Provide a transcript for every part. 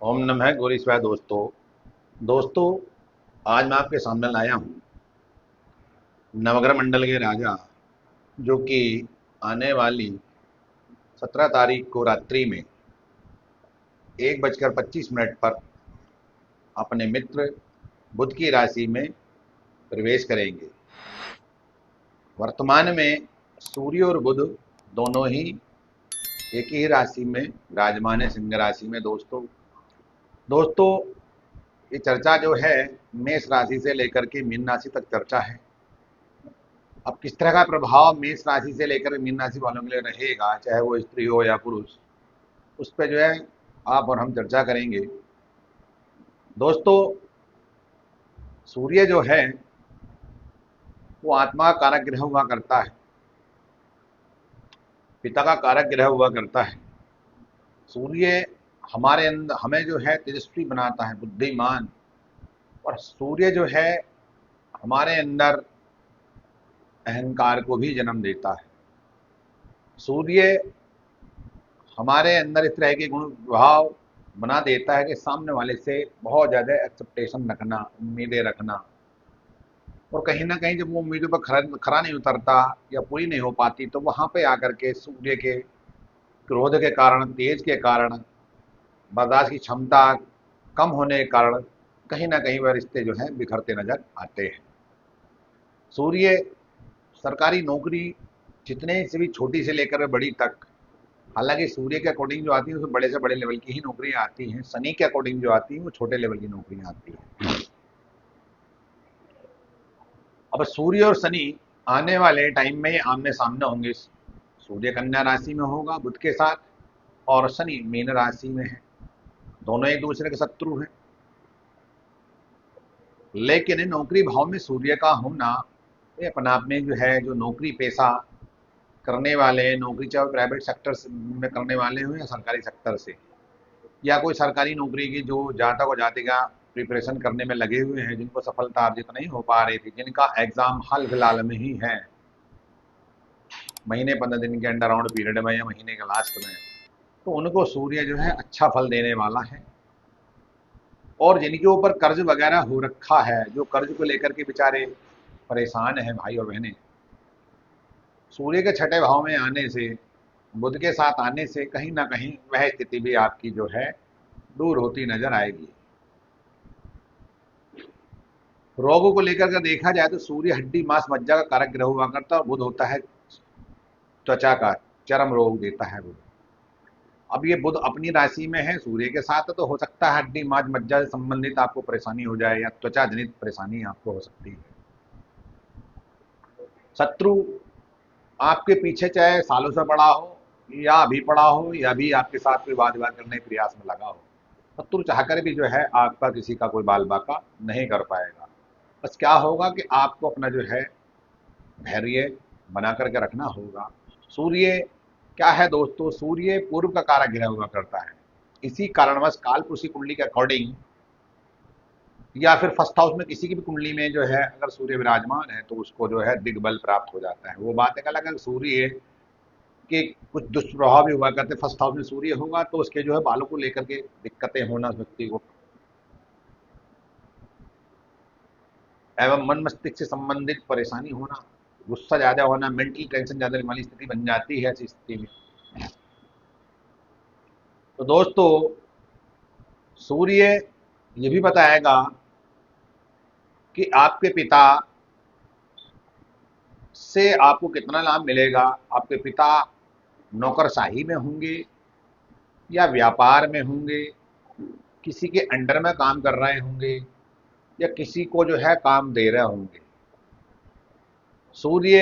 ओम नमः गौरी शिवाय। दोस्तों आज मैं आपके सामने लाया हूँ नवग्रह मंडल के राजा, जो कि आने वाली 17 तारीख को रात्रि में 1:25 पर अपने मित्र बुध की राशि में प्रवेश करेंगे। वर्तमान में सूर्य और बुध दोनों ही एक ही राशि में विराजमान है, सिंह राशि में। दोस्तों ये चर्चा जो है मेष राशि से लेकर के मीन राशि तक चर्चा है। अब किस तरह का प्रभाव मेष राशि से लेकर मीन राशि वालों के लिए रहेगा, चाहे वो स्त्री हो या पुरुष, उस पर जो है आप और हम चर्चा करेंगे। दोस्तों सूर्य जो है वो आत्मा का कारक ग्रह हुआ करता है, पिता का कारक ग्रह हुआ करता है। सूर्य हमारे अंदर हमें जो है तेजस्वी बनाता है, बुद्धिमान। और सूर्य जो है हमारे अंदर अहंकार को भी जन्म देता है। सूर्य हमारे अंदर इस तरह के गुण प्रभाव बना देता है कि सामने वाले से बहुत ज़्यादा एक्सेप्टेशन रखना, उम्मीदें रखना। और कहीं ना कहीं जब वो उम्मीदों पर खरा नहीं उतरता या पूरी नहीं हो पाती, तो वहाँ पे आकर के सूर्य के क्रोध के कारण, तेज के कारण, बर्दाश्त की क्षमता कम होने के कारण कहीं ना कहीं वह रिश्ते जो हैं बिखरते नजर आते हैं। सूर्य सरकारी नौकरी जितने से भी छोटी से लेकर बड़ी तक, हालांकि सूर्य के अकॉर्डिंग जो आती है उसमें बड़े से बड़े लेवल की ही नौकरियां आती हैं। शनि के अकॉर्डिंग जो आती है वो छोटे लेवल की नौकरियां आती हैं। अब सूर्य और शनि आने वाले टाइम में आमने सामने होंगे। सूर्य कन्या राशि में होगा बुध के साथ, और शनि मीन राशि में है। दोनों एक दूसरे के शत्रु हैं। लेकिन नौकरी भाव में सूर्य का होना ये अपने आप में जो है, जो नौकरी पेशा करने वाले हैं, नौकरी चाहे प्राइवेट सेक्टर में करने वाले हो या सरकारी सेक्टर से, या कोई सरकारी नौकरी की जो जातक और जातिका प्रिपरेशन करने में लगे हुए हैं, जिनको सफलता अर्जित नहीं हो पा रही थी, जिनका एग्जाम हाल फिलहाल में ही है, महीने 15 दिन के अंडर राउंड पीरियड में या महीने के लास्ट में, तो उनको सूर्य जो है अच्छा फल देने वाला है। और जिनके ऊपर कर्ज वगैरह हो रखा है, जो कर्ज को लेकर के बेचारे परेशान हैं भाई और बहनें, सूर्य के छठे भाव में आने से, बुध के साथ आने से कहीं ना कहीं वह स्थिति भी आपकी जो है दूर होती नजर आएगी। रोगों को लेकर के देखा जाए तो सूर्य हड्डी मांस मज्जा का कारक ग्रह हुआ करता है, और बुध होता है त्वचा का, चर्म रोग देता है बुध। अब ये बुध अपनी राशि में है सूर्य के साथ, तो हो सकता है हड्डी मांस मज्जा से संबंधित आपको परेशानी हो जाए, या त्वचा जनित परेशानी आपको हो सकती है। शत्रु आपके पीछे चाहे सालों से पड़ा हो, या अभी पड़ा हो, या अभी आपके साथ कोई वाद विवाद करने के प्रयास में लगा हो, शत्रु चाहकर भी जो है आपका किसी का कोई बाल बाका नहीं कर पाएगा। बस क्या होगा कि आपको अपना जो है धैर्य बना करके रखना होगा। सूर्य क्या है दोस्तों, सूर्य पूर्व का कारक ग्रह हुआ करता है। इसी कारणवश कालपुरुषी कुंडली के अकॉर्डिंग, या फिर फर्स्ट हाउस में किसी की भी कुंडली में जो है अगर सूर्य विराजमान है, तो उसको जो है दिग्बल प्राप्त हो जाता है। वो बात एक अलग है, सूर्य के कुछ दुष्प्रभाव भी हुआ करते, फर्स्ट हाउस में सूर्य होगा तो उसके जो है बालों को लेकर के दिक्कतें होना, व्यक्ति को एवं मन मस्तिष्क से संबंधित परेशानी होना, गुस्सा ज्यादा होना, मेंटल टेंशन ज्यादा लेने वाली स्थिति बन जाती है ऐसी स्थिति में। तो दोस्तों सूर्य ये भी बताएगा कि आपके पिता से आपको कितना लाभ मिलेगा। आपके पिता नौकरशाही में होंगे या व्यापार में होंगे, किसी के अंडर में काम कर रहे होंगे, या किसी को जो है काम दे रहे होंगे। सूर्य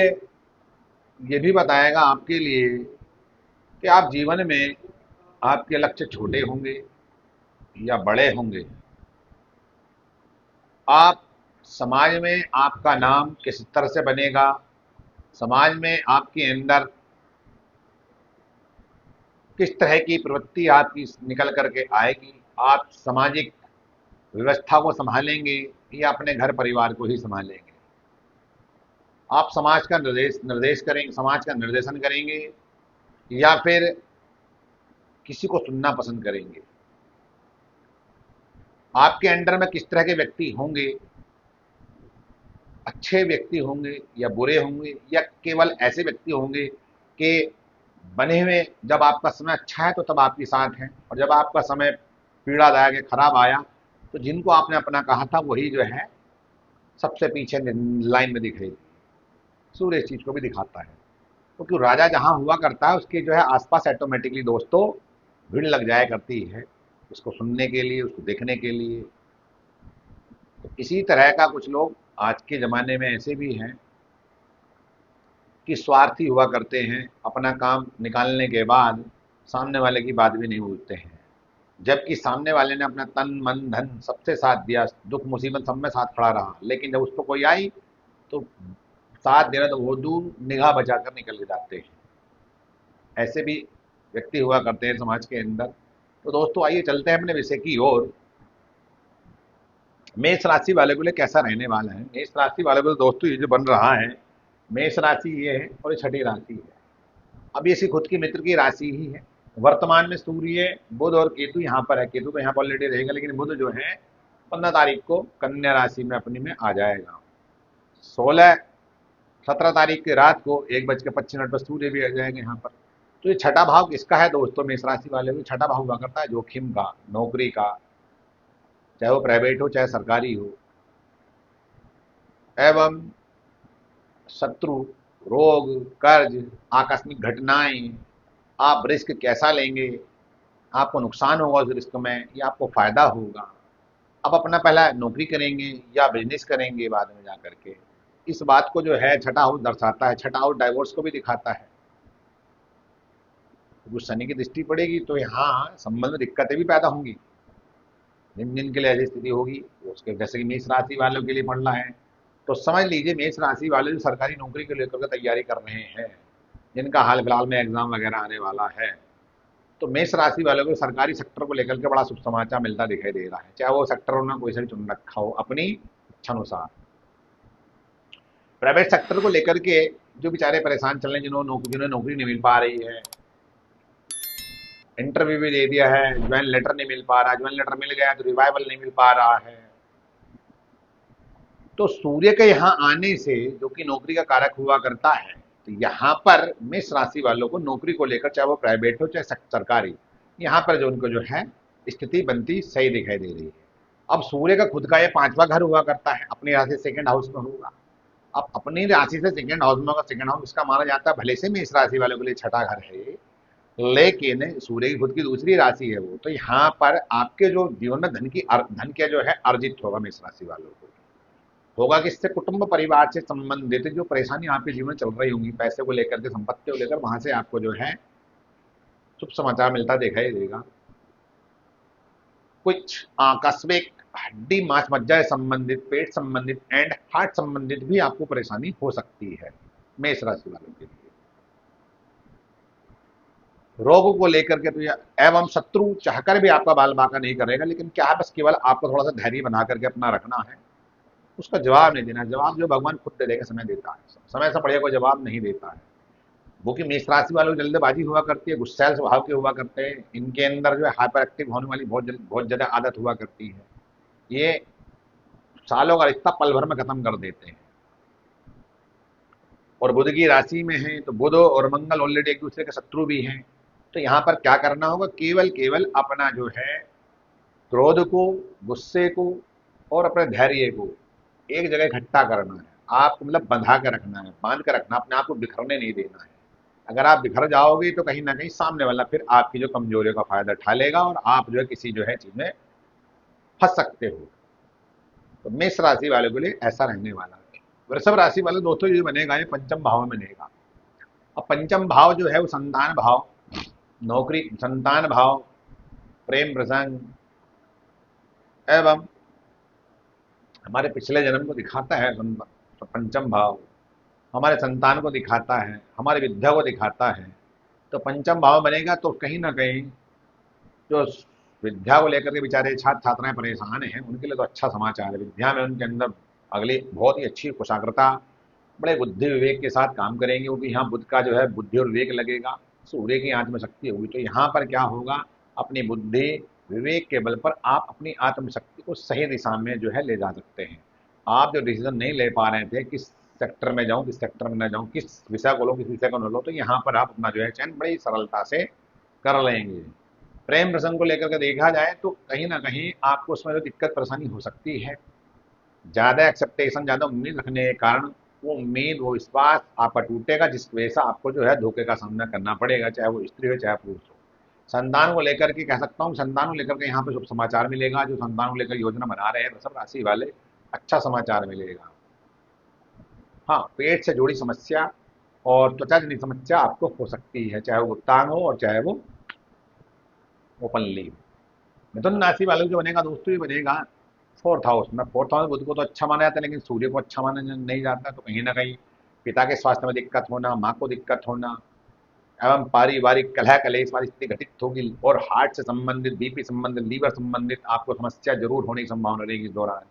ये भी बताएगा आपके लिए कि आप जीवन में, आपके लक्ष्य छोटे होंगे या बड़े होंगे, आप समाज में आपका नाम किस तरह से बनेगा, समाज में आपके अंदर किस तरह की प्रवृत्ति आपकी निकल करके आएगी, आप सामाजिक व्यवस्था को संभालेंगे या अपने घर परिवार को ही संभालेंगे। आप समाज का निर्देश करेंगे, समाज का निर्देशन करेंगे, या फिर किसी को सुनना पसंद करेंगे। आपके अंडर में किस तरह के व्यक्ति होंगे, अच्छे व्यक्ति होंगे या बुरे होंगे, या केवल ऐसे व्यक्ति होंगे कि बने हुए जब आपका समय अच्छा है तो तब आपके साथ हैं, और जब आपका समय पीड़ादायक है, खराब आया, तो जिनको आपने अपना कहा था वही जो है सबसे पीछे लाइन में दिखेगी। सूर्य इस चीज को भी दिखाता है, क्योंकि राजा जहां हुआ करता है उसके जो है आसपास ऑटोमेटिकली दोस्तों भीड़ लग जाया करती है, उसको सुनने के लिए, उसको देखने के लिए। तो इसी तरह का कुछ लोग आज के ज़माने में ऐसे भी हैं कि स्वार्थी हुआ करते हैं, अपना काम निकालने के बाद सामने वाले की बात भी नहीं पूछते हैं, जबकि सामने वाले ने अपना तन मन धन सबसे साथ दिया, दुख मुसीबत सब में साथ खड़ा रहा, लेकिन जब उसको कोई आई तो साथ देना तो वो दूर, निगाह बचाकर निकल के जाते हैं। ऐसे भी व्यक्ति हुआ करते हैं समाज के अंदर। तो दोस्तों आइए चलते हैं अपने विषय की ओर। मेष राशि वाले को लिए कैसा रहने वाला है। मेष राशि वाले को दोस्तों ये जो बन रहा है, मेष राशि ये है और ये छठी राशि है। अब ये इसकी खुद की मित्र की राशि ही है। वर्तमान में सूर्य, बुध और केतु यहाँ पर है। केतु तो यहाँ पर ऑलरेडी रहेगा, लेकिन बुध जो है 15 तारीख को कन्या राशि में अपनी में आ जाएगा। 17 तारीख की रात को 1:25 पर सूर्य भी आ जाएगा यहाँ पर। तो ये छठा भाव किसका है दोस्तों, मेष राशि वाले को छठा भाव हुआ करता है जोखिम का, नौकरी का, चाहे वो प्राइवेट हो चाहे सरकारी हो, एवं शत्रु, रोग, कर्ज, आकस्मिक घटनाएं, आप रिस्क कैसा लेंगे, आपको नुकसान होगा उस रिस्क में या आपको फायदा होगा, आप अपना पहला नौकरी करेंगे या बिजनेस करेंगे बाद में जाकर के, इस बात को जो है छठा हाउस दर्शाता है। छठा हाउस डाइवोर्स को भी दिखाता है। कुछ शनि की दृष्टि पड़ेगी तो यहाँ संबंध में दिक्कतें भी पैदा होंगी, जिन जिन के लिए ऐसी स्थिति होगी उसके, जैसे कि मेष राशि वालों के लिए पड़ रहा है, तो समझ लीजिए मेष राशि वाले जो सरकारी नौकरी को लेकर के तैयारी कर रहे हैं, जिनका हाल फिलहाल में एग्जाम वगैरह आने वाला है, तो मेष राशि वालों को सरकारी सेक्टर को लेकर के बड़ा शुभ समाचार मिलता दिखाई दे रहा है, चाहे वो सेक्टर उन्होंने कोई से भी चुन रखा हो अपनी इच्छा अनुसार। प्राइवेट सेक्टर को लेकर के जो बेचारे परेशान चल रहे हैं, जिन्हें नौकरी नहीं मिल पा रही है, इंटरव्यू भी दे दिया है, ज्वाइन लेटर नहीं मिल पा रहा, ज्वाइन लेटर मिल गया तो रिवाइवल नहीं मिल पा रहा है, तो सूर्य के यहाँ आने से, जो कि नौकरी का कारक हुआ करता है, तो यहाँ पर मेष राशि वालों को नौकरी को लेकर, चाहे वो प्राइवेट हो चाहे सरकारी, यहाँ पर जो उनको जो है स्थिति बनती सही दिखाई दे रही है। अब सूर्य का खुद का ये 5वां घर हुआ करता है, अपनी राशि सेकंड हाउस में होगा। अब अपनी राशि से सेकंड हाउस में होगा, सेकंड हाउस इसका माना जाता है भले से मेष राशि वालों के लिए छठा घर है, लेकिन सूर्य की खुद की दूसरी राशि है वो, तो यहाँ पर आपके जो जीवन में धन के जो है अर्जित होगा मेष राशि वालों को। होगा किससे, कुटुंब परिवार से संबंधित जो परेशानी आपके जीवन में चल रही होंगी, पैसे को लेकर के, संपत्ति को लेकर, वहां से आपको जो है शुभ समाचार मिलता दिखाई देगा। कुछ आकस्मिक हड्डी मांस मज्जा संबंधित, पेट संबंधित एंड हार्ट संबंधित भी आपको परेशानी हो सकती है मेष राशि वालों के लिए। रोग को लेकर के तो एवं शत्रु चाहकर भी आपका बाल बांका नहीं करेगा, लेकिन क्या है, बस केवल आपको थोड़ा सा धैर्य बना करके अपना रखना है, उसका जवाब नहीं देना। जवाब जो भगवान खुद दे देगा, समय देता है, समय से बढ़िया कोई जवाब नहीं देता है। वो कि मेष राशि वालों की जल्दबाजी हुआ करती है, गुस्सैल स्वभाव के हुआ करते हैं, इनके अंदर जो है हाइपर एक्टिव होने वाली बहुत ज्यादा आदत हुआ करती है। ये सालों का रिश्ता पल भर में खत्म कर देते हैं। और बुध की राशि में है तो बुध और मंगल ऑलरेडी एक दूसरे के शत्रु भी हैं। तो यहाँ पर क्या करना होगा, केवल केवल अपना जो है क्रोध को, गुस्से को और अपने धैर्य को एक जगह इकट्ठा करना है। आपको मतलब बंधा के रखना है, बांध के रखना, अपने आप को बिखरने नहीं देना है। अगर आप बिखर जाओगे तो कहीं ना कहीं सामने वाला फिर आपकी जो कमजोरियों का फायदा उठा लेगा और आप जो है किसी जो है चीज में फंस सकते हो। तो मेष राशि वाले के लिए ऐसा रहने वाला है। वृषभ राशि वाले दोस्तों ये बनेगा, ये पंचम भाव में बनेगा। अब पंचम भाव जो है वो संतान भाव, नौकरी, संतान भाव, प्रेम प्रसंग एवं हमारे पिछले जन्म को दिखाता है। पंचम भाव हमारे संतान को दिखाता है, हमारी विद्या को दिखाता है। तो पंचम भाव बनेगा तो कहीं ना कहीं जो विद्या को लेकर के बेचारे छात्र छात्राएं परेशान हैं, उनके लिए तो अच्छा समाचार है। विद्या में उनके अंदर अगली बहुत ही अच्छी कुशाग्रता, बड़े बुद्धि विवेक के साथ काम करेंगे, क्योंकि यहाँ बुद्ध का जो है बुद्धि और विवेक लगेगा, सूर्य की आंच में शक्ति होगी। तो यहाँ पर क्या होगा, अपनी बुद्धि विवेक के बल पर आप अपनी आत्मशक्ति को सही दिशा में जो है ले जा सकते हैं। आप जो डिसीजन नहीं ले पा रहे थे किस सेक्टर में जाऊं, किस सेक्टर में न जाऊं, किस विषय को लो, किस विषय को न लो, तो यहाँ पर आप अपना जो है चयन बड़ी सरलता से कर लेंगे। प्रेम प्रसंग को लेकर के देखा जाए तो कहीं ना कहीं आपको उसमें जो दिक्कत परेशानी हो सकती है, ज़्यादा एक्सेप्टेशन, ज़्यादा उम्मीद रखने के कारण वो उम्मीद, वो विश्वास आपका टूटेगा, जिस वजह से आपको जो है धोखे का सामना करना पड़ेगा, चाहे वो स्त्री हो चाहे पुरुष हो। संतान को लेकर के कह सकता हूँ, संतान को लेकर के यहाँ पे शुभ समाचार मिलेगा। जो संतान को लेकर योजना बना रहे हैं वृषभ राशि वाले, अच्छा समाचार मिलेगा। हाँ, पेट से जुड़ी समस्या और त्वचा जनित समस्या आपको हो सकती है, चाहे वो गुप्तांग हो और चाहे वो ओपनली। मिथुन राशि वालों जो बनेगा दोस्तों, ये बनेगा फोर्थ हाउस में। फोर्थ हाउस बुध को तो अच्छा माना जाता है, लेकिन सूर्य को अच्छा माना नहीं जाता। तो कहीं ना कहीं पिता के स्वास्थ्य में दिक्कत होना, माँ को दिक्कत होना, एवं पारिवारिक कलह कलेश वाली स्थिति घटित होगी। और हार्ट से संबंधित, बीपी संबंधित, लीवर संबंधित आपको समस्या जरूर होने की संभावना रहेगी इस दौरान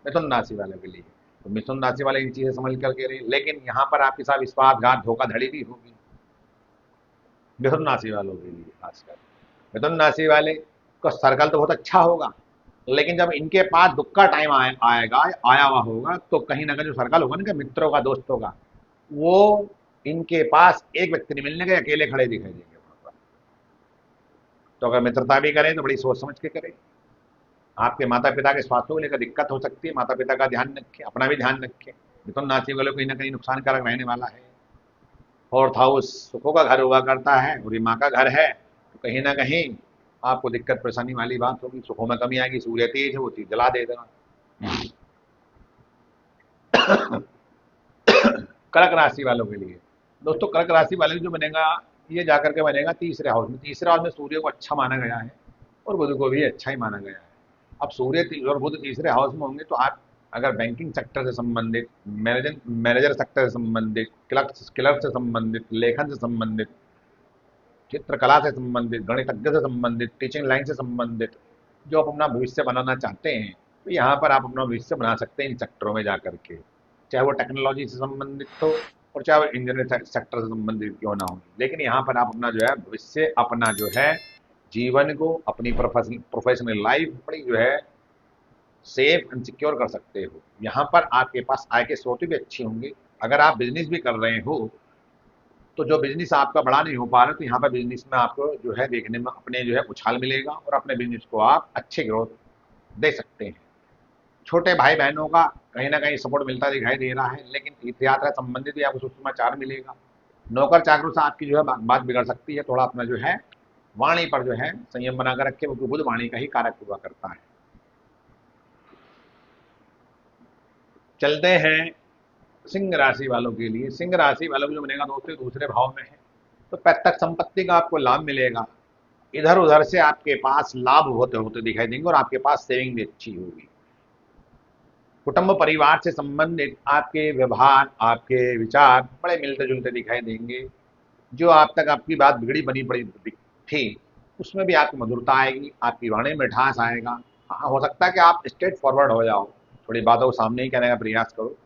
मिथुन राशि वाले के लिए। तो मिथुन राशि वाले इन चीजें समझ करके रहे, लेकिन यहाँ पर आपके साथ विश्वासघात, धोखाधड़ी भी होगी मिथुन राशि वालों के लिए खासकर। मिथुन राशि वाले का सर्कल तो बहुत अच्छा होगा, लेकिन जब इनके पास दुख का टाइम आएगा, आया हुआ होगा, तो कहीं ना कहीं जो सर्कल होगा ना मित्रों का, दोस्तों का, वो इनके पास एक व्यक्ति नहीं मिलने के, अकेले खड़े दिखाई देंगे वहां पर। तो अगर मित्रता भी करें तो बड़ी सोच समझ के करें। आपके माता पिता के स्वास्थ्य को लेकर दिक्कत हो सकती है, माता पिता का ध्यान रखें, अपना भी ध्यान रखें। मिथुन राशि वालों को कहीं ना कहीं नुकसानकारक रहने वाला है। फोर्थ हाउस सुखों का घर हुआ करता है और ये माँ का घर है, तो कहीं ना कहीं आपको दिक्कत परेशानी वाली बात होगी, सुखों में कमी आएगी। सूर्य तेज है, वो चीज जला दे देगा। कर्क राशि वालों के लिए दोस्तों, कर्क राशि वाले जो बनेगा, ये जाकर के बनेगा तीसरे हाउस में। तीसरे हाउस में सूर्य को अच्छा माना गया है और बुध को भी अच्छा ही माना गया है। अब सूर्य और बुध तीसरे हाउस में होंगे, तो आप अगर बैंकिंग सेक्टर से संबंधित, मैनेजर सेक्टर से संबंधित, क्लर्क से संबंधित, लेखन से संबंधित, चित्रकला से संबंधित, गणितज्ञ से संबंधित, टीचिंग लाइन से संबंधित जो आप अपना भविष्य बनाना चाहते हैं, तो यहाँ पर आप अपना भविष्य बना सकते हैं इन सेक्टरों में जाकर के, चाहे वो टेक्नोलॉजी से संबंधित हो और चाहे वो इंजीनियरिंग सेक्टर से संबंधित क्यों ना हो। लेकिन यहाँ पर आप अपना जो है भविष्य, अपना जो है जीवन को, अपनी प्रोफेशनल लाइफ बड़ी जो है सेफ एंड सिक्योर कर सकते हो। यहाँ पर आपके पास आय के स्रोत भी अच्छे होंगे। अगर आप बिजनेस भी कर रहे हो, तो जो बिजनेस आपका बड़ा नहीं हो पा रहा, तो यहाँ पर बिजनेस में आपको जो है देखने में अपने जो है उछाल मिलेगा और अपने बिजनेस को आप अच्छे ग्रोथ दे सकते हैं। छोटे भाई बहनों का कहीं ना कहीं सपोर्ट मिलता दिखाई दे रहा है, लेकिन तीर्थ यात्रा संबंधित भी आपको सुसमाचार मिलेगा। नौकर चाकरों से आपकी जो है बात बिगड़ सकती है। थोड़ा अपना जो है वाणी पर जो है संयम बनाकर रखे, वो बुध वाणी का ही कारक हुआ करता है। चलते हैं सिंह राशि वालों के लिए। सिंह राशि वालों को जो बनेगा दोस्तों दूसरे भाव में है, तो पैतृक संपत्ति का आपको लाभ मिलेगा। इधर उधर से आपके पास लाभ होते होते दिखाई देंगे और आपके पास सेविंग भी अच्छी होगी। कुटुंब परिवार से संबंधित आपके व्यवहार, आपके विचार बड़े मिलते जुलते दिखाई देंगे। जो आप तक आपकी बात बिगड़ी बनी पड़ी थी, उसमें भी आपकी मधुरता आएगी, आपकी वाणी में मिठास आएगा। हाँ, हो सकता है कि आप स्ट्रेट फॉरवर्ड हो जाओ, थोड़ी बातों को सामने ही कहने का प्रयास करो,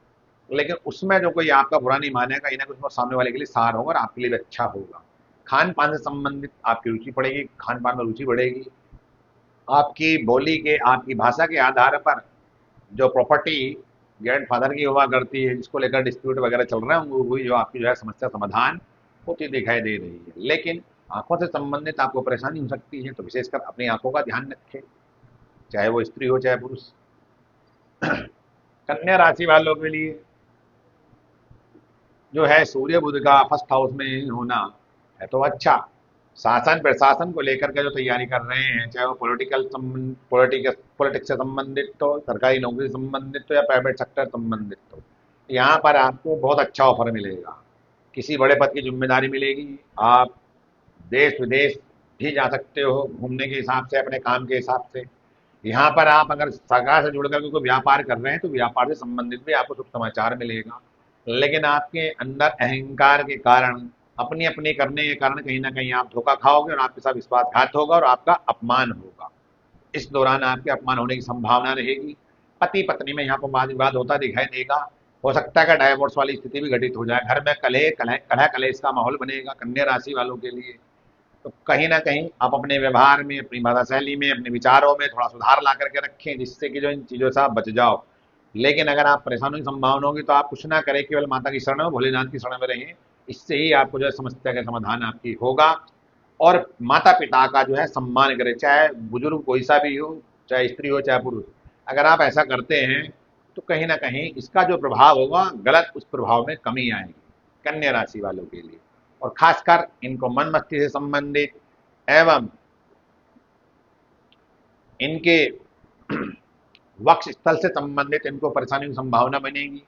लेकिन उसमें जो कोई आपका बुरा नहीं मानेगा, कहीं ना कुछ सामने वाले के लिए सार होगा और आपके लिए भी अच्छा होगा। खान पान से संबंधित आपकी रुचि पड़ेगी, खान पान में रुचि बढ़ेगी। आपकी बोली के, आपकी भाषा के आधार पर जो प्रॉपर्टी ग्रैंड फादर की हुआ करती है, जिसको लेकर डिस्प्यूट वगैरह चल रहे होंगे, वही जो आपकी जो है समस्या समाधान होती दिखाई दे रही है। लेकिन आंखों से संबंधित आपको परेशानी हो सकती है, तो विशेषकर अपनी आंखों का ध्यान रखें, चाहे वो स्त्री हो चाहे पुरुष। कन्या राशि वालों के लिए जो है सूर्य बुध का फर्स्ट हाउस में होना है तो अच्छा। शासन प्रशासन को लेकर के जो तैयारी कर रहे हैं, चाहे वो पॉलिटिक्स से संबंधित हो, सरकारी नौकरी से संबंधित हो या प्राइवेट सेक्टर संबंधित हो, यहाँ पर आपको बहुत अच्छा ऑफर मिलेगा। किसी बड़े पद की जिम्मेदारी मिलेगी। आप देश विदेश भी जा सकते हो घूमने के हिसाब से, अपने काम के हिसाब से। यहाँ पर आप अगर सरकार से जुड़कर कोई व्यापार कर रहे हैं, तो व्यापार से संबंधित भी आपको शुभ समाचार मिलेगा। लेकिन आपके अंदर अहंकार के कारण, अपनी अपनी करने के कारण कहीं ना कहीं आप धोखा खाओगे और आपके साथ विश्वासघात होगा और आपका अपमान होगा। इस दौरान आपके अपमान होने की संभावना रहेगी। पति पत्नी में यहाँ पर वाद विवाद होता दिखाई देगा। हो सकता है कि डाइवोर्स वाली स्थिति भी घटित हो जाए। घर में कलह कलेश का माहौल बनेगा कन्या राशि वालों के लिए। तो कहीं ना कहीं आप अपने व्यवहार में, अपनी भाषा शैली में, अपने विचारों में थोड़ा सुधार ला करके रखें, जिससे कि जो इन चीज़ों से आप बच जाओ। लेकिन अगर आप परेशानी की संभावना होगी तो आप कुछ ना करें, केवल माता की शरण में, भोलेनाथ की शरण में रहें। इससे ही आपको जो है समस्या का समाधान आपकी होगा। और माता पिता का जो है सम्मान करें, चाहे बुजुर्ग कोई सा भी हो, चाहे स्त्री हो चाहे पुरुष। अगर आप ऐसा करते हैं तो कहीं ना कहीं इसका जो प्रभाव होगा गलत, उस प्रभाव में कमी आएगी कन्या राशि वालों के लिए। और खासकर इनको मन मस्तिष्क से संबंधित एवं इनके वक्ष स्थल से संबंधित इनको परेशानी की संभावना बनेगी,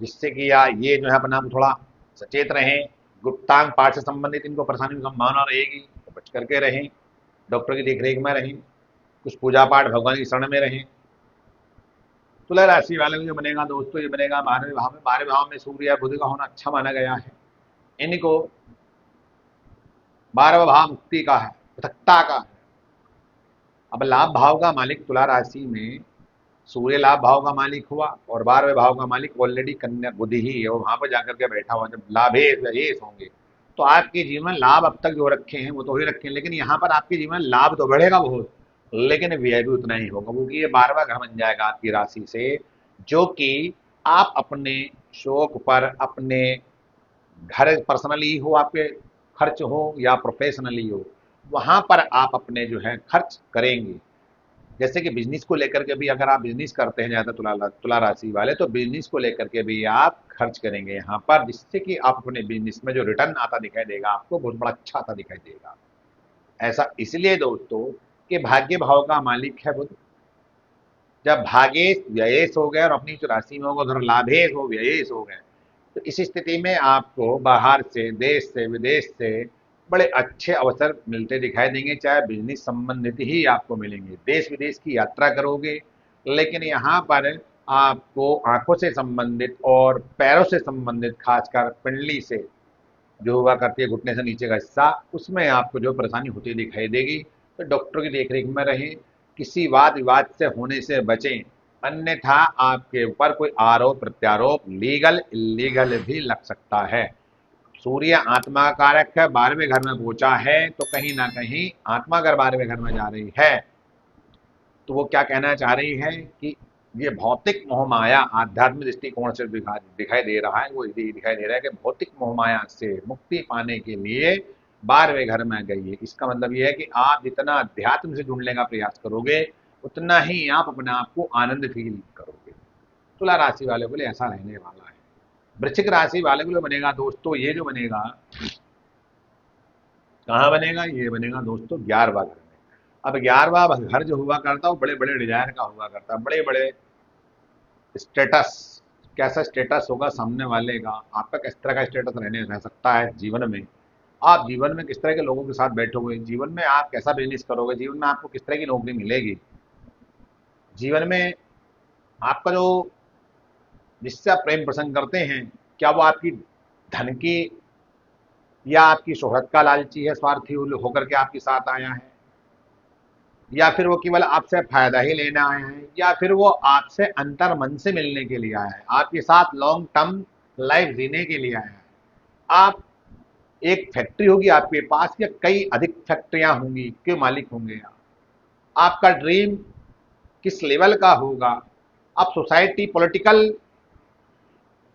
जिससे कि या ये जो है अपना थोड़ा सचेत रहें। गुप्तांग पाठ से संबंधित इनको परेशानी की संभावना रहेगी, तो बच करके रहें, डॉक्टर की देखरेख में रहें, कुछ पूजा पाठ भगवान की शरण में रहें। तुला राशि वाले को जो बनेगा दोस्तों, ये बनेगा 12वें भाव में। 12वें भाव में सूर्य या बुध का होना अच्छा माना गया है। इनको 12वां भाव मुक्ति का है, पृथकता का है। अब लाभ भाव का मालिक तुला राशि में सूर्य लाभ भाव का मालिक हुआ, और 12वें भाव का मालिक ऑलरेडी कन्या बुध ही है, वो वहां पर जाकर के बैठा हुआ। जब लाभेश व्ययेश होंगे तो आपके जीवन लाभ अब तक जो रखे हैं वो तो ही रखे हैं, लेकिन यहाँ पर आपके जीवन लाभ तो बढ़ेगा बहुत, लेकिन व्यय भी उतना ही होगा, क्योंकि ये 12वां घर बन जाएगा आपकी राशि से, जो कि आप अपने शौक पर, अपने घर पर्सनली हो आपके खर्च हो या प्रोफेशनली हो, वहां पर आप अपने जो है खर्च करेंगे। जैसे कि बिजनेस को लेकर के भी, अगर आप बिजनेस करते हैं ज़्यादा तुला राशि वाले, तो बिजनेस को लेकर के भी आप खर्च करेंगे यहाँ पर, जिससे कि आप अपने बिजनेस में जो रिटर्न आता दिखाई देगा आपको, बहुत बड़ा अच्छा आता दिखाई देगा। ऐसा इसलिए दोस्तों कि भाग्य भाव का मालिक है बुध। जब भागेश व्ययेश हो गए और अपनी जो राशि में होगा उधर लाभेश हो व्ययेश हो गए, तो इस स्थिति में आपको बाहर से, देश से, विदेश से बड़े अच्छे अवसर मिलते दिखाई देंगे, चाहे बिजनेस संबंधित ही आपको मिलेंगे। देश विदेश की यात्रा करोगे, लेकिन यहाँ पर आपको आंखों से संबंधित और पैरों से संबंधित, खासकर पिंडली से जो हुआ करती है, घुटने से नीचे का हिस्सा, उसमें आपको जो परेशानी होती दिखाई देगी। तो डॉक्टर की देखरेख में रहें, किसी वाद विवाद से होने से बचें, अन्यथा आपके ऊपर कोई आरोप प्रत्यारोप, लीगल इलीगल भी लग सकता है। सूर्य आत्मा कारक है, 12वें घर में पहुंचा है, तो कहीं ना कहीं आत्मा अगर 12वें घर में जा रही है तो वो क्या कहना चाह रही है कि ये भौतिक मोहमाया आध्यात्मिक दृष्टिकोण से दिखाई दे रहा है, वो दिखाई दे रहा है कि भौतिक मोहमाया से मुक्ति पाने के लिए 12वें घर में गई है। इसका मतलब ये है कि आप जितना अध्यात्म से जुड़ने का प्रयास करोगे, उतना ही आप अपने आप को आनंद फील करोगे। तुला राशि वाले को लिए ऐसा रहने वाला है। वृश्चिक राशि वाले को लिए बनेगा दोस्तों, ये जो बनेगा कहाँ बनेगा, ये बनेगा दोस्तों 11वां घर में। अब 11वां घर जो हुआ करता है वो बड़े बड़े डिजाइन का हुआ करता है, बड़े बड़े स्टेटस। कैसा स्टेटस होगा सामने वाले का, आपका किस तरह का स्टेटस रह सकता है जीवन में, आप जीवन में किस तरह के लोगों के साथ बैठोगे, जीवन में आप कैसा बिजनेस करोगे, जीवन में आपको किस तरह की नौकरी मिलेगी, जीवन में आपका जो, जिससे आप प्रेम प्रसंग करते हैं, क्या वो आपकी धन की या आपकी शोहरत का लालची है, स्वार्थी होकर के आपके साथ आया है, या फिर वो केवल आपसे फायदा ही लेने आए हैं, या फिर वो आपसे अंतर मन से मिलने के लिए आया है, आपके साथ लॉन्ग टर्म लाइफ जीने के लिए आया है। आप, एक फैक्ट्री होगी आपके पास या कई अधिक फैक्ट्रियां होंगी के मालिक होंगे आप। आपका ड्रीम किस लेवल का होगा, आप सोसाइटी पॉलिटिकल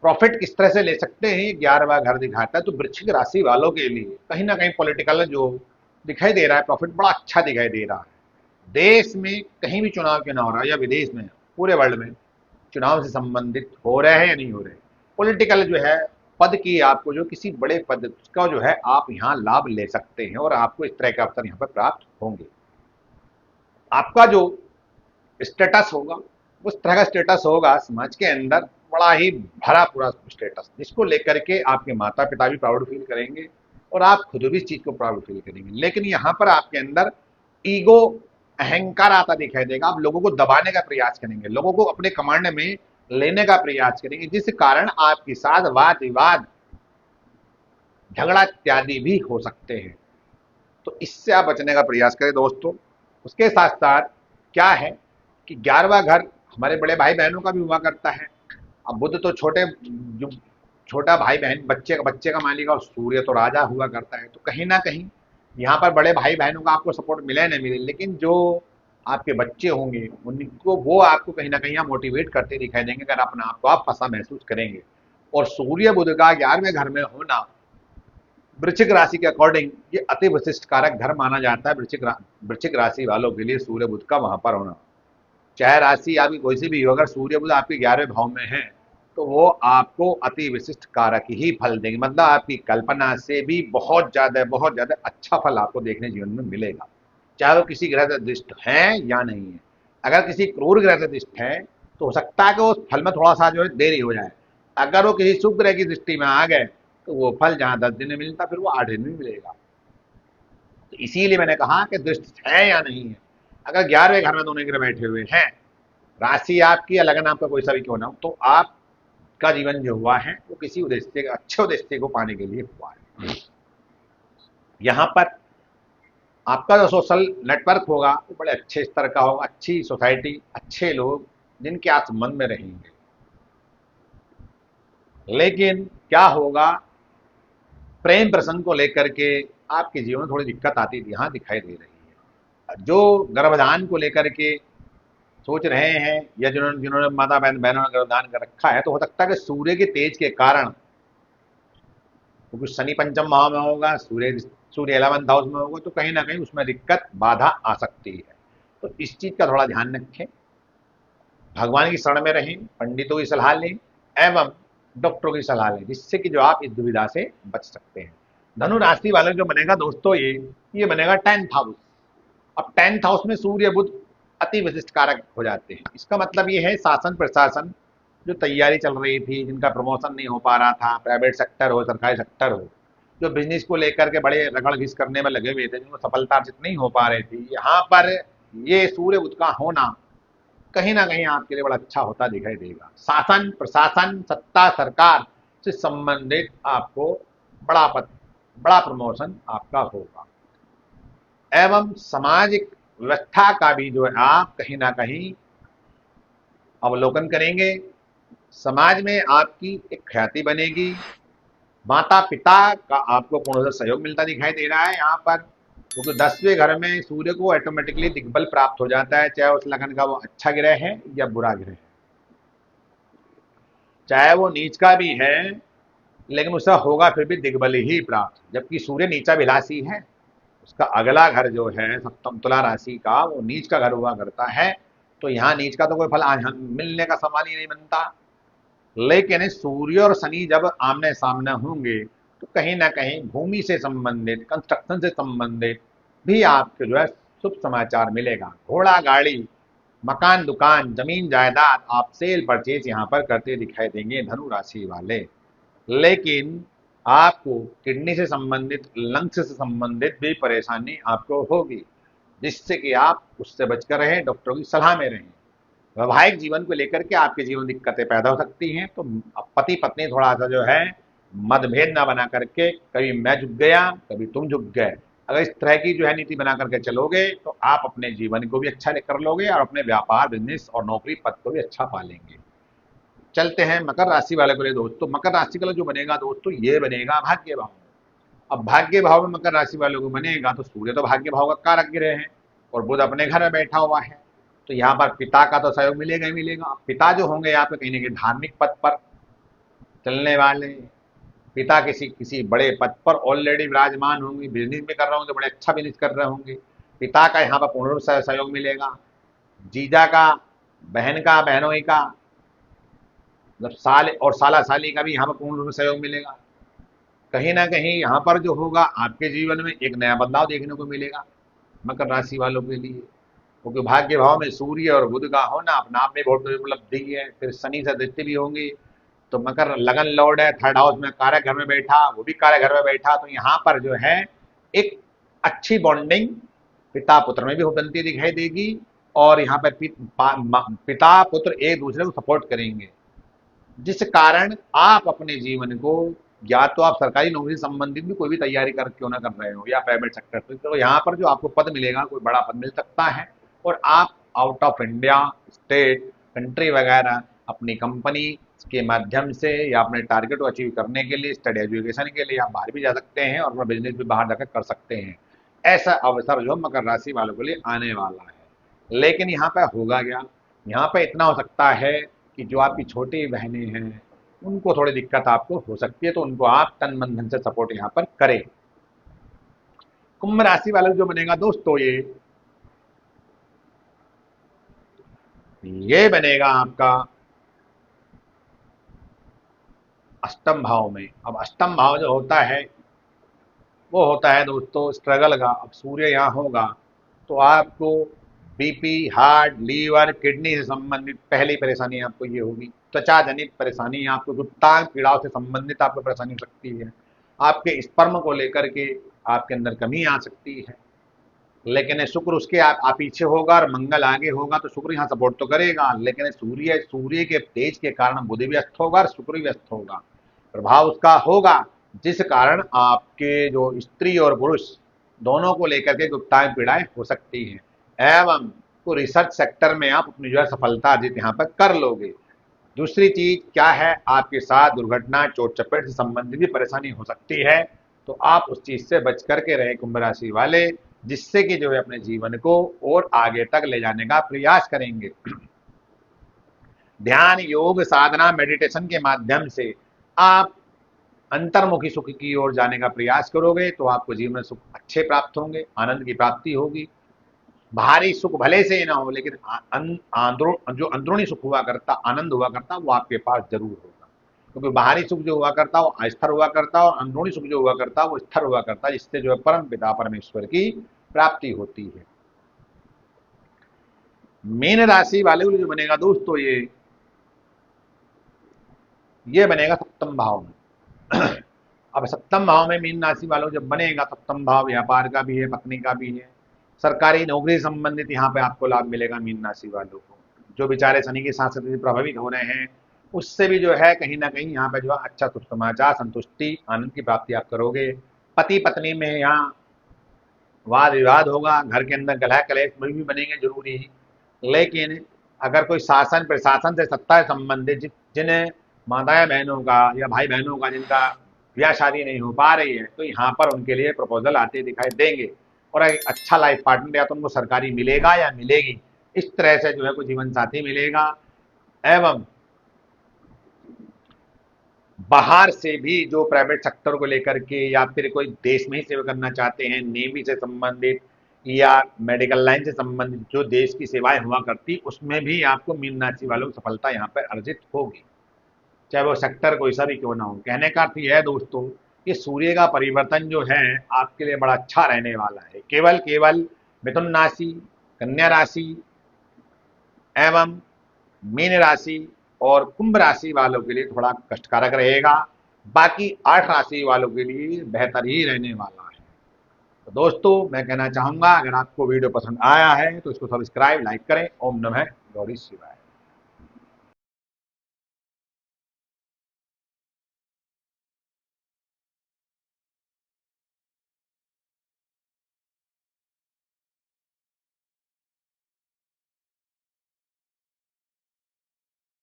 प्रॉफिट किस तरह से ले सकते हैं, 11वां घर दिखाता है। तो वृश्चिक राशि वालों के लिए कहीं ना कहीं पॉलिटिकल जो दिखाई दे रहा है प्रॉफिट, बड़ा अच्छा दिखाई दे रहा है। देश में कहीं भी चुनाव क्यों ना हो रहा है, या विदेश में, पूरे वर्ल्ड में चुनाव से संबंधित हो रहे हैं या नहीं हो रहे, पॉलिटिकल जो है पद की, आपको जो किसी बड़े पद का जो है आप यहाँ लाभ ले सकते हैं, और आपको इस तरह के अवसर यहाँ पर प्राप्त होंगे। आपका जो स्टेटस होगा उस तरह का स्टेटस होगा समाज के अंदर, बड़ा ही भरा पूरा स्टेटस, जिसको लेकर के आपके माता पिता भी प्राउड फील करेंगे और आप खुद भी इस चीज को प्राउड फील करेंगे। लेकिन यहाँ पर आपके अंदर ईगो, अहंकार आता दिखाई देगा। आप लोगों को दबाने का प्रयास करेंगे, लोगों को अपने कमांड में लेने का प्रयास करेंगे, जिस कारण आपके साथ वाद विवाद, झगड़ा इत्यादि भी हो सकते हैं। तो इससे आप बचने का प्रयास करें दोस्तों। उसके साथ साथ क्या है कि 11वां घर हमारे बड़े भाई बहनों का भी हुआ करता है। अब बुध तो छोटे, जो छोटा भाई बहन, बच्चे का मालिक, और सूर्य तो राजा हुआ करता है। तो कहीं ना कहीं यहाँ पर बड़े भाई बहनों का आपको सपोर्ट मिले न मिले, लेकिन जो आपके बच्चे होंगे उनको वो आपको कहीं ना कहीं यहाँ मोटिवेट करते दिखाई देंगे, अगर अपने आप को आप फंसा महसूस करेंगे। और सूर्य बुध का 11वें घर में होना वृश्चिक राशि के अकॉर्डिंग ये अति विशिष्ट कारक घर माना जाता है। वृश्चिक राशि वालों के लिए सूर्य बुध का वहां पर होना, चाहे राशि आपकी कोई सी भी हो, अगर सूर्य बुध आपके 11वें भाव में है तो वो आपको अति विशिष्ट कारक ही फल देंगे, मतलब आपकी कल्पना से भी बहुत ज्यादा अच्छा फल आपको देखने जीवन में मिलेगा, चाहे वो किसी ग्रह से दृष्ट है या नहीं है। अगर किसी क्रूर ग्रह से दृष्ट है तो हो सकता है कि उस फल में थोड़ा सा जो है देरी हो जाए। अगर वो किसी शुभ ग्रह की दृष्टि में आ गए तो वो फल जहां 10 दिन में मिलता फिर वो 8 दिन में मिलेगा। तो इसीलिए मैंने कहा कि दृष्टि है या नहीं है। अगर 11वें घर में दोनों ग्रह बैठे हुए हैं, राशि आपकी या लगन आपका कोई सा भी क्यों ना हो, तो आपका जीवन जो हुआ है वो किसी उद्देश्य, अच्छे उद्देश्य को पाने के लिए हुआ है। यहाँ पर आपका जो सोशल नेटवर्क होगा वो बड़े अच्छे स्तर का होगा, अच्छी सोसाइटी, अच्छे लोग जिनके आप संबंध में रहेंगे। लेकिन क्या होगा, प्रेम प्रसंग को लेकर के आपके जीवन में थोड़ी दिक्कत आती यहाँ दिखाई दे रही है। जो गर्भधान को लेकर के सोच रहे हैं या जिन्होंने जिन्होंने माता बहनों ने गर्भधान कर रखा है, तो हो सकता है कि सूर्य के तेज के कारण, क्योंकि शनि पंचम भाव में होगा, सूर्य 11th हाउस में होगा, तो कहीं ना कहीं उसमें दिक्कत बाधा आ सकती है। तो इस चीज का थोड़ा ध्यान रखें, भगवान की शरण में रहें, पंडितों की सलाह लें एवं डॉक्टरों की सलाह लें, जिससे कि जो आप इस दुविधा से बच सकते हैं। धनु राशि वाले जो बनेगा दोस्तों, ये बनेगा 10th हाउस। अब 10th हाउस में सूर्य बुध अति विशिष्ट कारक हो जाते हैं। इसका मतलब ये है शासन प्रशासन जो तैयारी चल रही थी, जिनका प्रमोशन नहीं हो पा रहा था, प्राइवेट सेक्टर हो सरकारी सेक्टर हो, जो बिजनेस को लेकर के बड़े रगड़ घिस करने में लगे हुए थे, जिनको सफलता अर्जित नहीं हो पा रही थी, यहाँ पर ये सूर्य बुध का होना कहीं ना कहीं आपके लिए बड़ा अच्छा होता दिखाई देगा। शासन प्रशासन सत्ता सरकार से संबंधित आपको बड़ा प्रमोशन आपका होगा एवं सामाजिक व्यवस्था का भी जो है आप कहीं ना कहीं अवलोकन करेंगे। समाज में आपकी एक ख्याति बनेगी, माता पिता का आपको पूर्ण सहयोग मिलता दिखाई दे रहा है यहाँ पर, क्योंकि 10वें घर में सूर्य को ऑटोमेटिकली दिग्बल प्राप्त हो जाता है, चाहे उस लगन का वो अच्छा ग्रह है या बुरा ग्रह है, चाहे वो नीच का भी है लेकिन उसका होगा फिर भी दिग्बल ही प्राप्त। जबकि सूर्य नीचा विलासी है, उसका अगला घर जो है सप्तम तुला राशि का, वो नीच का घर हुआ करता है, तो यहाँ नीच का तो कोई फल मिलने का सवाल ही नहीं बनता। लेकिन सूर्य और शनि जब आमने सामने होंगे तो कहीं ना कहीं भूमि से संबंधित, कंस्ट्रक्शन से संबंधित भी आपको जो है शुभ समाचार मिलेगा। घोड़ा गाड़ी, मकान दुकान, जमीन जायदाद आप सेल परचेज यहाँ पर करते दिखाई देंगे धनु राशि वाले। लेकिन आपको किडनी से संबंधित, लंग्स से संबंधित भी परेशानी आपको होगी, जिससे कि आप उससे बचकर रहें, डॉक्टरों की सलाह में रहें। वैवाहिक जीवन को लेकर के आपके जीवन दिक्कतें पैदा हो सकती हैं, तो पति पत्नी थोड़ा सा जो है मतभेद ना बना करके, कभी मैं झुक गया कभी तुम झुक गए, अगर इस तरह की जो है नीति बना करके चलोगे तो आप अपने जीवन को भी अच्छा कर लोगे और अपने व्यापार, बिजनेस और नौकरी पद को भी अच्छा पालेंगे। चलते हैं मकर राशि वाले को ले दोस्तों। मकर राशि वाला जो बनेगा दोस्तों, ये बनेगा भाग्य भाव। अब भाग्य भाव में मकर राशि वालों को बनेगा तो सूर्य तो भाग्य भाव का कारक ग्रह है और बुध अपने घर में बैठा हुआ है, तो यहाँ पर पिता का तो सहयोग मिलेगा ही मिलेगा। पिता जो होंगे यहाँ पे कहीं ना कहीं धार्मिक पद पर चलने वाले, पिता किसी किसी बड़े पद पर ऑलरेडी विराजमान होंगे, बिजनेस में कर रहे होंगे, बड़े अच्छा बिजनेस कर रहे होंगे, पिता का यहाँ पर पूर्ण रूप से सहयोग मिलेगा। जीजा का, बहन का, बहनोई का, मतलब साल और साला साली का भी यहाँ पर पूर्ण रूप से सहयोग मिलेगा। कहीं ना कहीं यहाँ पर जो होगा आपके जीवन में एक नया बदलाव देखने को मिलेगा मकर राशि वालों के लिए, क्योंकि भाग्य भाव में सूर्य और बुध का होना अपना आप में बहुत बड़ी उपलब्धि है। फिर शनि से दृष्टि भी होंगी, तो मकर लगन लॉर्ड है, 3rd हाउस में कार्य घर में बैठा, वो भी कार्य घर में बैठा, तो यहाँ पर जो है एक अच्छी बॉन्डिंग पिता पुत्र में भी बनती दिखाई देगी और यहाँ पर पिता पुत्र एक दूसरे को सपोर्ट करेंगे, जिस कारण आप अपने जीवन को, या तो आप सरकारी नौकरी से संबंधित भी कोई भी तैयारी कर क्यों ना कर रहे हो या प्राइवेट सेक्टर से, तो यहाँ पर जो आपको पद मिलेगा कोई बड़ा पद मिल सकता है और आप out of India, state, country वगैरह अपनी कंपनी के माध्यम से या अपने टारगेट को अचीव करने के लिए, स्टडी एजुकेशन के लिए आप बाहर भी जा सकते हैं और अपना बिजनेस भी बाहर जाकर कर सकते हैं। ऐसा अवसर जो मकर राशि वालों के लिए आने वाला है। लेकिन यहाँ पे होगा क्या, यहाँ पे इतना हो सकता है कि जो आपकी छोटी बहनें हैं उनको थोड़ी दिक्कत आपको हो सकती है, तो उनको आप तन मन धन से सपोर्ट यहाँ पर करें। कुंभ राशि वालों जो बनेगा दोस्तों, ये बनेगा आपका अष्टम भाव में। अब अष्टम भाव जो होता है वो होता है दोस्तों स्ट्रगल का। अब सूर्य यहाँ होगा तो आपको बीपी, हार्ट, लीवर, किडनी से संबंधित पहली परेशानी आपको ये होगी। त्वचा जनित परेशानी, आपको गुप्तांग पीड़ाओं से संबंधित आपको परेशानी हो सकती है। आपके स्पर्म को लेकर के आपके अंदर कमी आ सकती है। लेकिन शुक्र उसके आप पीछे होगा और मंगल आगे होगा, तो शुक्र यहाँ सपोर्ट तो करेगा, लेकिन सूर्य के तेज के कारण बुध भी व्यस्त होगा और शुक्र भी व्यस्त होगा, प्रभाव उसका होगा, जिस कारण आपके जो स्त्री और पुरुष दोनों को लेकर के गुप्ताएं पीड़ाएं हो सकती हैं। एवं तो रिसर्च सेक्टर में आप अपनी जो है सफलता अर्जित यहाँ पर कर लोगे। दूसरी चीज क्या है, आपके साथ दुर्घटना, चोट चपेट से संबंधित भी परेशानी हो सकती है, तो आप उस चीज से बच करके रहे कुंभ राशि वाले, जिससे कि जो है अपने जीवन को और आगे तक ले जाने का प्रयास करेंगे। ध्यान, योग, साधना, मेडिटेशन के माध्यम से आप अंतर्मुखी सुख की ओर जाने का प्रयास करोगे तो आपको जीवन में सुख अच्छे प्राप्त होंगे, आनंद की प्राप्ति होगी। बाहरी सुख भले से ना हो, लेकिन जो अंदरूनी सुख हुआ करता, आनंद हुआ करता, वो आपके पास जरूर होगा। क्योंकि बाहरी सुख जो हुआ करता वो अस्थिर हुआ करता, और अंदरूनी सुख जो हुआ करता वो स्थिर हुआ करता, जिससे जो है परम पिता परमेश्वर की प्राप्ति होती है। मीन राशि वाले जो बनेगा दोस्तों, ये बनेगा सप्तम भाव में। अब सप्तम भाव में मीन राशि वालों जब बनेगा, सप्तम भाव व्यापार का भी है, पत्नी का भी है, सरकारी नौकरी संबंधित यहाँ पे आपको लाभ मिलेगा। मीन राशि वालों को जो बेचारे शनि के साथ साथ प्रभावित हो रहे हैं, उससे भी जो है कहीं ना कहीं यहाँ पे जो है अच्छा शुभ समाचार, संतुष्टि, आनंद की प्राप्ति आप करोगे। पति पत्नी में यहाँ वाद विवाद होगा, घर के अंदर कलह कलेश भी बनेंगे जरूरी ही। लेकिन अगर कोई शासन प्रशासन से सत्ता से संबंधित जिन माताएं बहनों का या भाई बहनों का जिनका ब्याह शादी नहीं हो पा रही है, तो यहाँ पर उनके लिए प्रपोजल आते दिखाई देंगे, और एक अच्छा लाइफ पार्टनर या तो उनको सरकारी मिलेगा या मिलेगी, इस तरह से जो है कोई जीवन साथी मिलेगा। एवं बाहर से भी जो प्राइवेट सेक्टर को लेकर के या फिर कोई देश में ही सेवा करना चाहते हैं, नेवी से संबंधित या मेडिकल लाइन से संबंधित जो देश की सेवाएं हुआ करती, उसमें भी आपको मीन राशि वालों को सफलता यहाँ पर अर्जित होगी, चाहे वो सेक्टर कोई सा भी क्यों ना हो। कहने का अर्थ यह है दोस्तों, कि सूर्य का परिवर्तन जो है आपके लिए बड़ा अच्छा रहने वाला है। केवल केवल मिथुन राशि, कन्या राशि एवं मीन राशि और कुंभ राशि वालों के लिए थोड़ा कष्टकारक रहेगा, बाकी 8 राशि वालों के लिए बेहतर ही रहने वाला है। तो दोस्तों मैं कहना चाहूंगा, अगर आपको वीडियो पसंद आया है तो इसको सब्सक्राइब, लाइक करें। ओम नमः गौरी शिवाय।